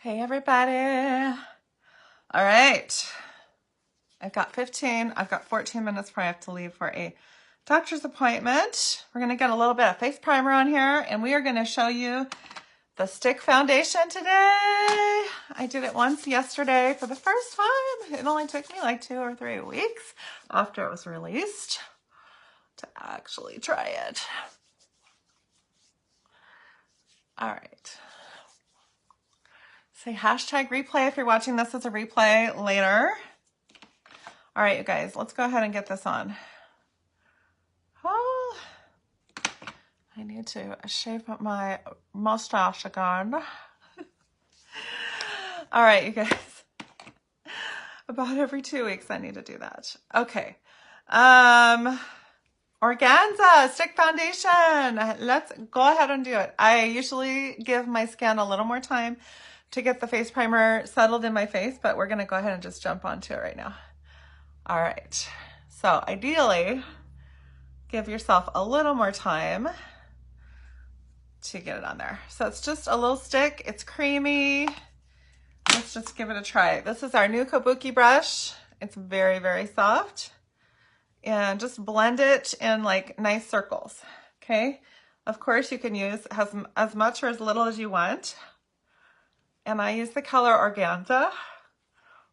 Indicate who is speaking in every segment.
Speaker 1: Hey everybody. All right. I've got 14 minutes before I have to leave for a doctor's appointment. We're going to get a little bit of face primer on here and we are going to show you the stick foundation today. I did it once yesterday for the first time. It only took me like 2 or 3 weeks after it was released to actually try it. All right. Say hashtag replay if you're watching this as a replay later. All right, you guys, let's go ahead and get this on. Oh, I need to shape up my mustache again. All right, you guys. About every 2 weeks, I need to do that. Okay. Organza stick foundation. Let's go ahead and do it. I usually give my skin a little more time to get the face primer settled in my face, but we're going to go ahead and just jump onto it right now. All right. So ideally, give yourself a little more time to get it on there. So it's just a little stick. It's creamy. Let's just give it a try. This is our new Kabuki brush. It's very, very soft. And just blend it in like nice circles. Okay. Of course, you can use as much or as little as you want. And I use the color Organza.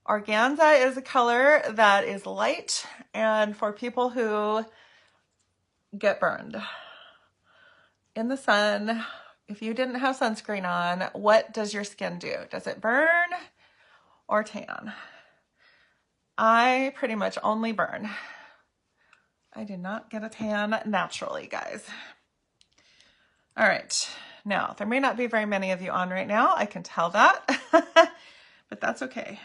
Speaker 1: Organza is a color that is light and for people who get burned in the sun. If you didn't have sunscreen on, what does your skin do? Does it burn or tan? I pretty much only burn. I did not get a tan naturally, guys. All right. Now, there may not be very many of you on right now. I can tell that, but that's okay.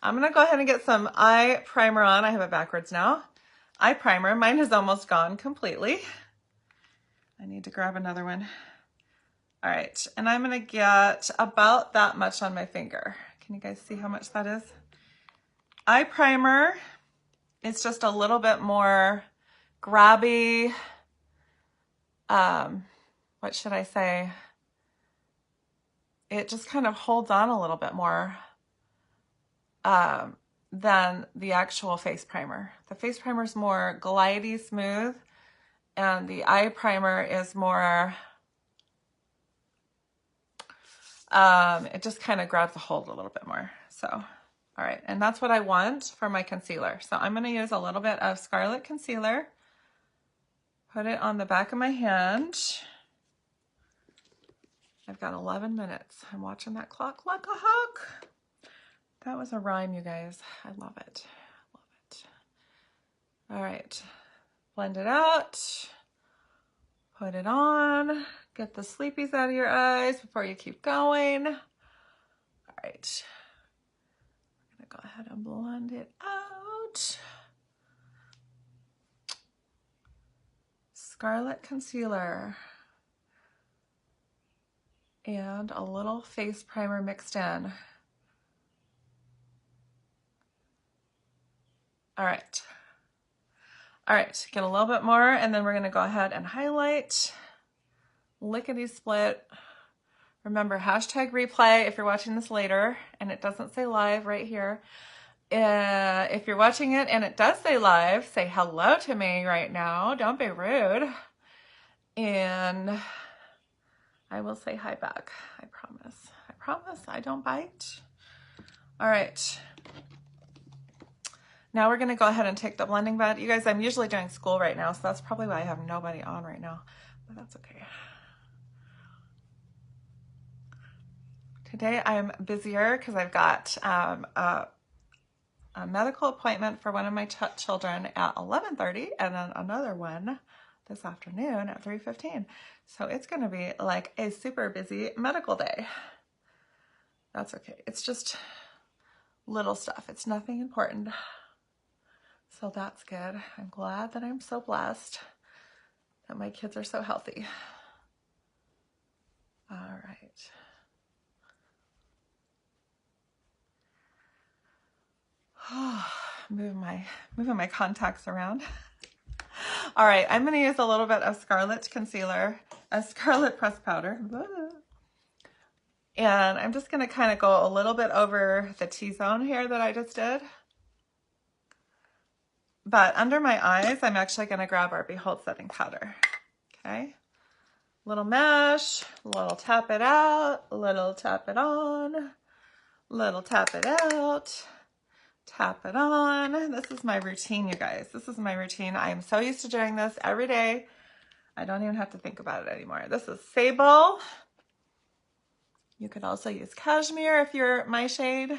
Speaker 1: I'm going to go ahead and get some eye primer on. I have it backwards now. Eye primer. Mine is almost gone completely. I need to grab another one. All right. And I'm going to get about that much on my finger. Can you guys see how much that is? Eye primer. It's just a little bit more grabby. What should I say? It just kind of holds on a little bit more than the actual face primer. The face primer is more glidey smooth and the eye primer is more, it just kind of grabs a hold a little bit more. So, all right. And that's what I want for my concealer. So I'm going to use a little bit of Scarlet Concealer, put it on the back of my hand. I've got 11 minutes. I'm watching that clock like a hawk. That was a rhyme, you guys. I love it. I love it. All right. Blend it out. Put it on. Get the sleepies out of your eyes before you keep going. All right. I'm going to go ahead and blend it out. Scarlet Concealer. And a little face primer mixed in. All right. All right, get a little bit more, and then we're gonna go ahead and highlight. Lickety split. Remember, hashtag replay if you're watching this later, and it doesn't say live right here. If you're watching it and it does say live, say hello to me right now. Don't be rude. And I will say hi back, I promise. I promise I don't bite. All right. Now we're going to go ahead and take the blending bed. You guys, I'm usually doing school right now, so that's probably why I have nobody on right now, but that's okay. Today I'm busier because I've got a medical appointment for one of my children at 11:30 and then another one this afternoon at 3:15. So it's going to be like a super busy medical day. That's okay. It's just little stuff. It's nothing important. So that's good. I'm glad that I'm so blessed that my kids are so healthy. All right. Moving my contacts around. All right, I'm going to use a little bit of Scarlet Concealer, a Scarlet Pressed Powder. And I'm just gonna kind of go a little bit over the T-zone here that I just did. But under my eyes, I'm actually gonna grab our Behold Setting Powder, okay? Little mesh, little tap it out, little tap it on, little tap it out, tap it on. This is my routine, you guys. This is my routine. I am so used to doing this every day. I don't even have to think about it anymore. This is Sable. You could also use cashmere if you're my shade.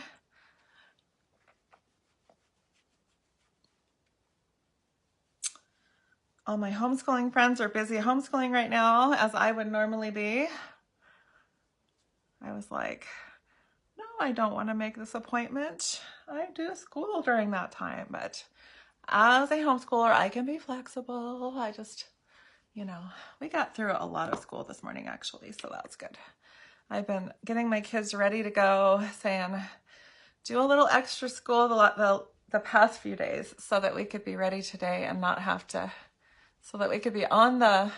Speaker 1: All my homeschooling friends are busy homeschooling right now, as I would normally be. I was like, no, I don't want to make this appointment. I do school during that time, but as a homeschooler, I can be flexible. I just, you know, we got through a lot of school this morning actually, so that's good. I've been getting my kids ready to go, saying, do a little extra school the past few days so that we could be ready today and not have to, so that we could be on the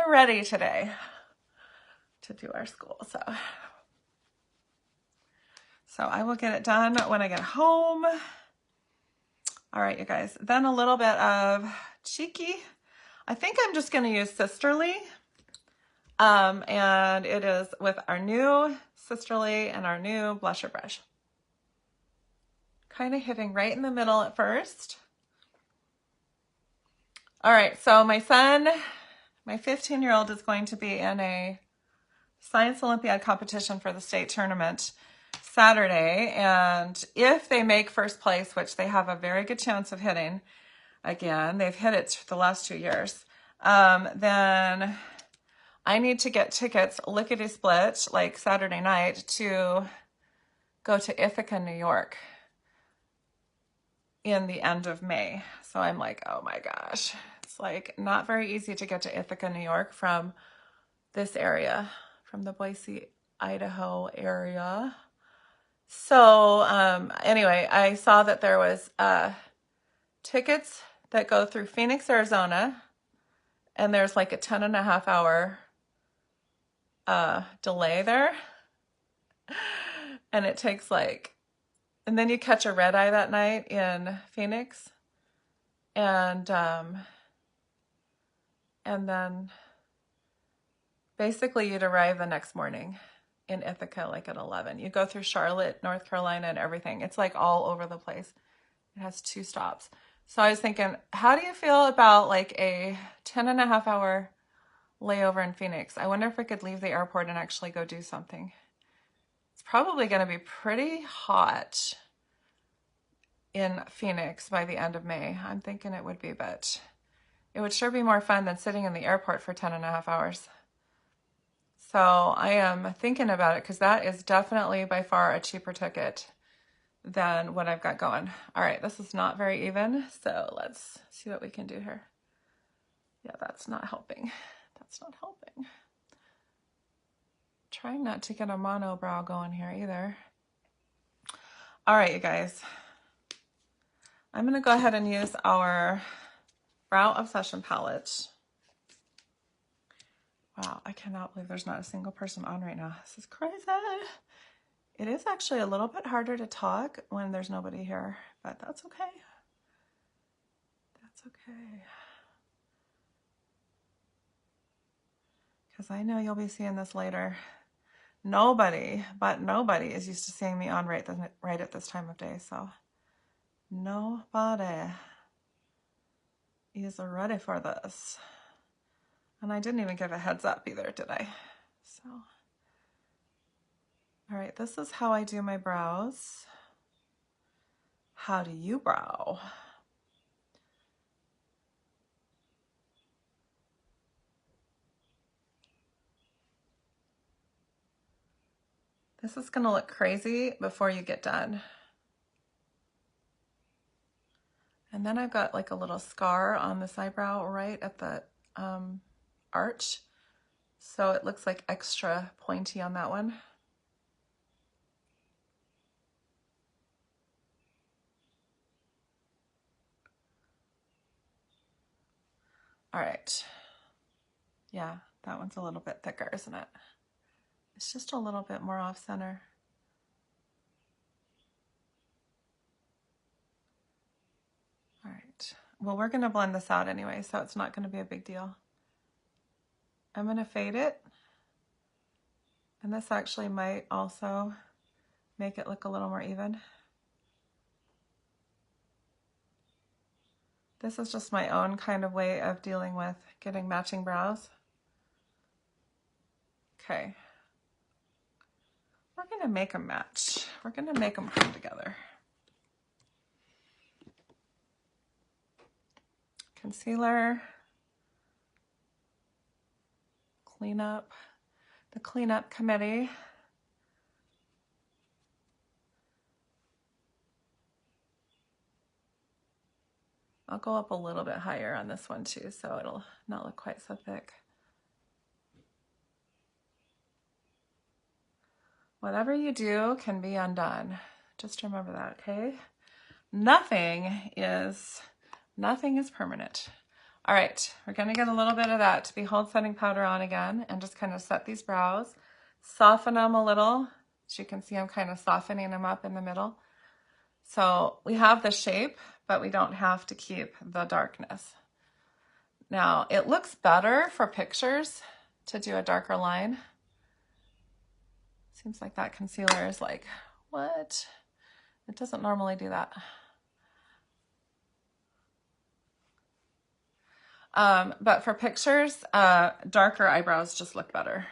Speaker 1: ready today to do our school. So I will get it done when I get home. All right, you guys, then a little bit of Cheeky. I think I'm just gonna use Sisterly. And it is with our new Sisterly and our new blusher brush. Kind of hitting right in the middle at first. All right, so my son, my 15-year-old is going to be in a Science Olympiad competition for the state tournament Saturday. And if they make first place, which they have a very good chance of hitting again, they've hit it the last 2 years, then I need to get tickets lickety-split, like Saturday night, to go to Ithaca, New York in the end of May. So I'm like, oh my gosh. It's like not very easy to get to Ithaca, New York from this area, from the Boise, Idaho area. So anyway, I saw that there was tickets that go through Phoenix, Arizona, and there's like a 10.5 hour delay there. And it takes like, and then you catch a red eye that night in Phoenix. And then basically you'd arrive the next morning in Ithaca like at 11. You go through Charlotte, North Carolina and everything. It's like all over the place. It has 2 stops. So I was thinking, how do you feel about like a 10.5 hour layover in Phoenix? I wonder if I could leave the airport and actually go do something. It's probably going to be pretty hot in Phoenix by the end of May. I'm thinking it would be, but it would sure be more fun than sitting in the airport for 10.5 hours. So I am thinking about it because that is definitely by far a cheaper ticket than what I've got going. All right, this is not very even, so let's see what we can do here. Yeah, that's not helping. That's not helping. Trying not to get a mono brow going here either. All right, you guys. I'm going to go ahead and use our Brow Obsession palette. Wow, I cannot believe there's not a single person on right now. This is crazy. It is actually a little bit harder to talk when there's nobody here, but that's okay. That's okay. Because I know you'll be seeing this later. Nobody, but nobody is used to seeing me on right at this time of day, so nobody is ready for this. And I didn't even give a heads up either, did I? So, all right, this is how I do my brows. How do you brow? This is gonna look crazy before you get done. And then I've got like a little scar on this eyebrow right at the arch. So it looks like extra pointy on that one. All right. Yeah, that one's a little bit thicker, isn't it? It's just a little bit more off center. All right. Well, we're going to blend this out anyway, so it's not going to be a big deal. I'm going to fade it. And this actually might also make it look a little more even. This is just my own kind of way of dealing with getting matching brows. Okay. We're going to make them match. We're going to make them come together. Concealer. Cleanup. The cleanup committee. I'll go up a little bit higher on this one too, so it'll not look quite so thick. Whatever you do can be undone. Just remember that, okay? Nothing is permanent. All right, we're gonna get a little bit of that Behold setting powder on again and just kind of set these brows, soften them a little. As you can see, I'm kind of softening them up in the middle. So we have the shape, but we don't have to keep the darkness. Now, it looks better for pictures to do a darker line. Seems like that concealer is like, what? It doesn't normally do that. But for pictures, darker eyebrows just look better.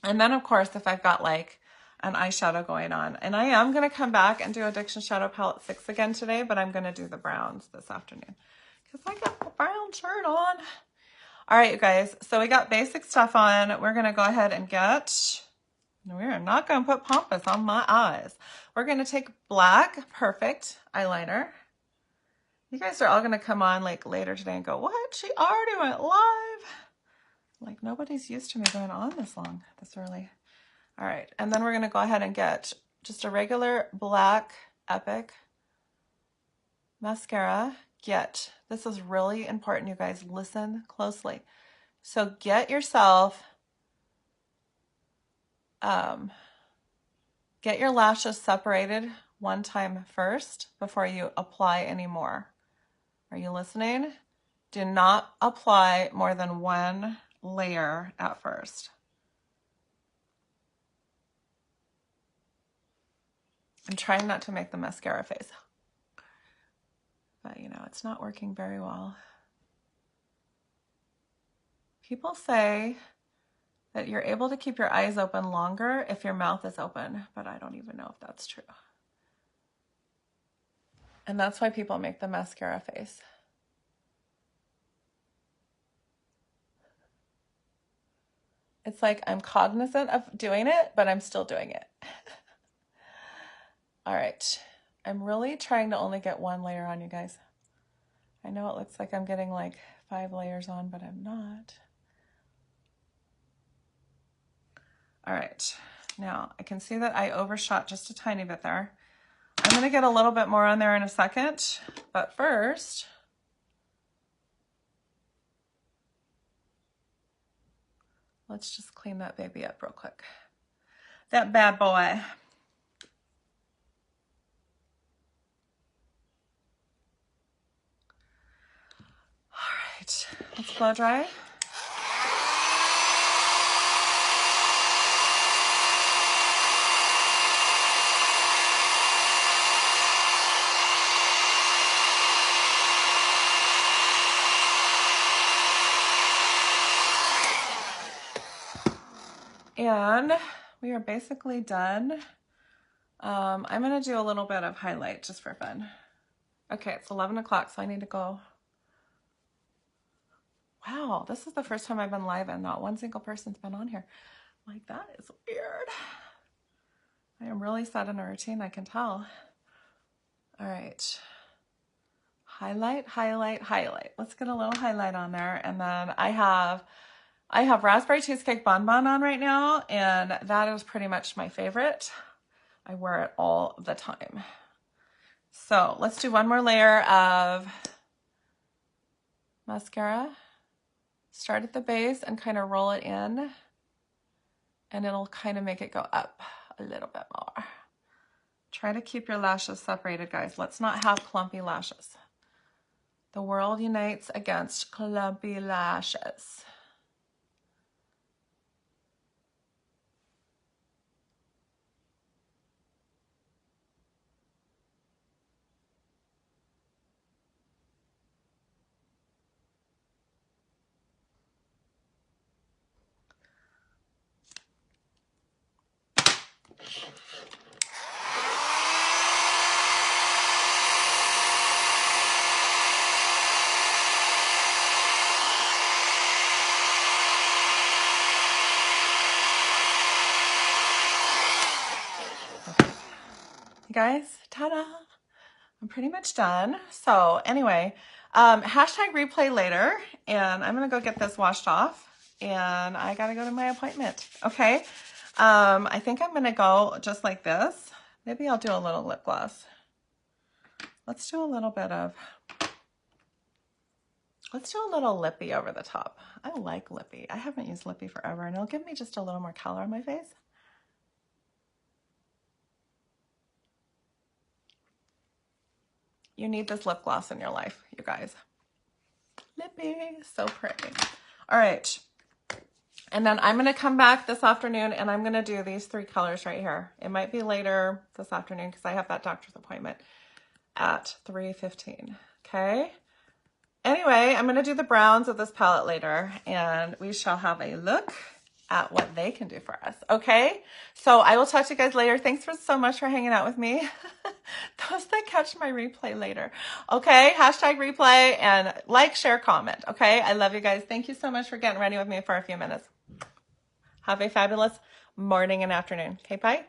Speaker 1: And then, of course, if I've got like an eyeshadow going on, and I am going to come back and do Addiction Shadow Palette 6 again today, but I'm going to do the browns this afternoon because I got the brown shirt on. All right, you guys, so we got basic stuff on. We're going to go ahead and get, we're not going to put Pampas on my eyes. We're going to take Black Perfect eyeliner. You guys are all going to come on like later today and go, what? She already went live. Like nobody's used to me going on this long, this early. All right, and then we're going to go ahead and get just a regular black Epic mascara. This is really important, you guys. Listen closely. So get yourself, get your lashes separated one time first before you apply any more. Are you listening? Do not apply more than one layer at first. I'm trying not to make the mascara face, but you know, it's not working very well. People say that you're able to keep your eyes open longer if your mouth is open, but I don't even know if that's true. And that's why people make the mascara face. It's like I'm cognizant of doing it, but I'm still doing it. All right, I'm really trying to only get one layer on, you guys. I know it looks like I'm getting like 5 layers on, but I'm not. All right, now I can see that I overshot just a tiny bit there. I'm gonna get a little bit more on there in a second, but first, let's just clean that baby up real quick. That bad boy. All right, let's blow dry. And we are basically done. I'm gonna do a little bit of highlight just for fun. Okay, it's 11 o'clock, so I need to go. Wow, this is the first time I've been live and not one single person's been on here. Like, that is weird. I am really set in a routine, I can tell. All right. Highlight, highlight, highlight. Let's get a little highlight on there. And then I have Raspberry Cheesecake Bonbon on right now, and that is pretty much my favorite. I wear it all the time. So let's do one more layer of mascara. Start at the base and kind of roll it in. and it'll kind of make it go up a little bit more. Try to keep your lashes separated, guys. Let's not have clumpy lashes. The world unites against clumpy lashes. Guys, ta-da! I'm pretty much done. So anyway, hashtag replay later, and I'm gonna go get this washed off, and I gotta go to my appointment. Okay. I think I'm gonna go just like this. Maybe I'll do a little lip gloss. Let's do a little lippy over the top. I like lippy. I haven't used lippy forever, and it'll give me just a little more color on my face. You need this lip gloss in your life, you guys. Lippy, so pretty. All right. And then I'm going to come back this afternoon and I'm going to do these 3 colors right here. It might be later this afternoon because I have that doctor's appointment at 3:15. Okay. Anyway, I'm going to do the browns of this palette later and we shall have a look at what they can do for us. Okay. So I will talk to you guys later. Thanks so much for hanging out with me. Those that catch my replay later. Okay. Hashtag replay and like, share, comment. Okay. I love you guys. Thank you so much for getting ready with me for a few minutes. Have a fabulous morning and afternoon. Okay. Bye.